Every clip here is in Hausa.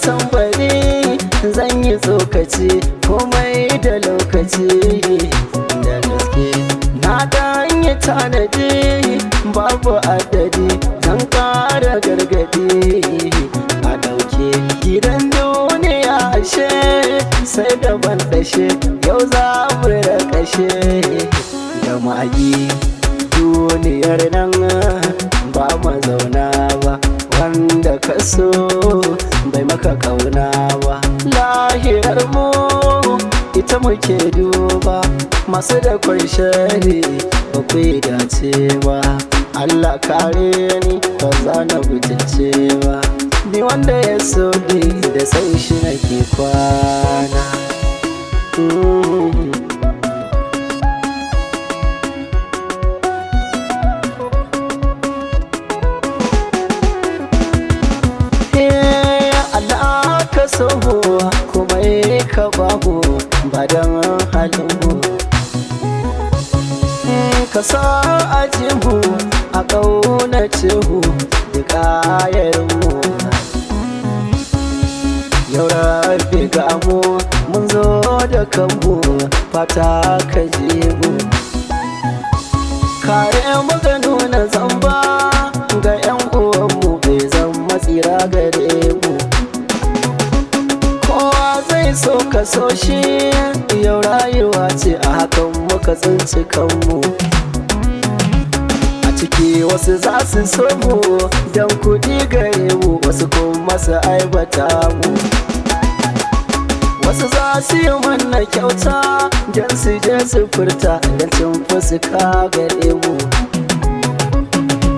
tambari zan yi tsokaci komai da lokaci da gaske na dan yi tanadi babu adadi dan ƙara gargadi a ɗauke gidan duniya ashe sai da ban dashe yau za mu rakashe da magi duniyar nan ba ma zauna ba wanda ka so bai maka kauna ba lahirar mu ita muke duba masu da shari ba ku yi dace ba Allah kare ni ba za na butulce ba ni wanda ya so ni da sai shi nake kwana so kuma ka babu badan halinmu ka sa ajinmu a ƙaunacinmu da ƙayarmu yau rafi ga mu mun zo da kanmu fata ka je mu kare muka nuna zamba ga 'yan uwanmu bai zama tsira gare mu so ka so shi yau rayuwa ce a hakan muka tsinci kanmu a ciki wasu za su so mu don kuɗi gare mu wasu kuma su aibata mu wasu za su yi mana kyauta don su je su furta don cin fuska gare mu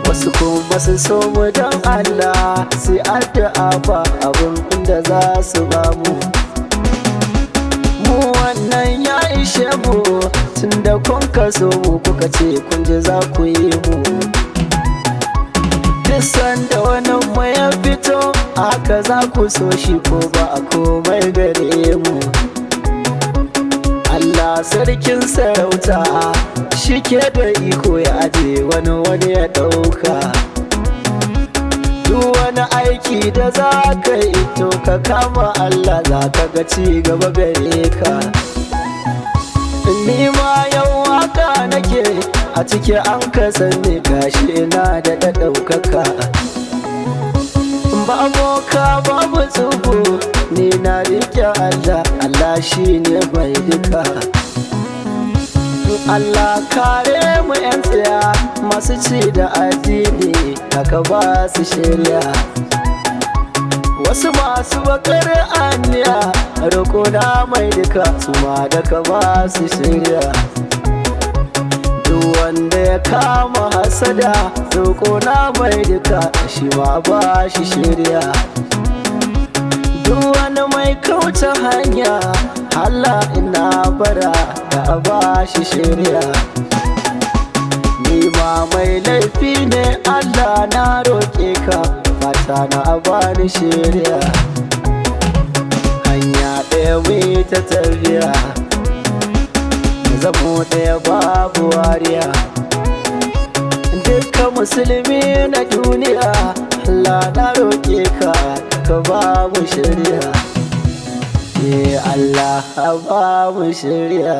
wasu kuma su so mu don Allah su addu'a ba abin da za su ba mu wannan ya ishe mu tunda kun kaso mu kuka ce kun ji za ku yi mu duk sanda wani mu ya fito haka za ku so shi ko ba a komai gare mu Allah sarkin sarauta shi ke da iko ya aje wani ya ɗauka duk wani aiki da za ka yi to ka kama Allah za ka ga ci gaba gare ka ni ma yau haka nake a ciki an ka sanni gashi na da ɗaukaka babu ka babu tsubu ni na rike Allah shi ne mai duka Allah kare mu 'yan tsaya masu ci da addini haka ba su shirya wasu masu bakar aniya roƙo na mai duka su ma daga ba su shirya duk wanda ya kama hasada roƙo na mai duka shi ma ba shi shirya duk wani mai kauce hanya Allah ina bara da ba shi shirya ni ma mai laifi ne Allah na roƙe ka fata na bani shirya hanya ɗaya mai ta tafiya zamo ɗaya babu wariya dukkan musulmi na duniya Allah na roƙe ka ka ba mu shirya Allah ba mu shirya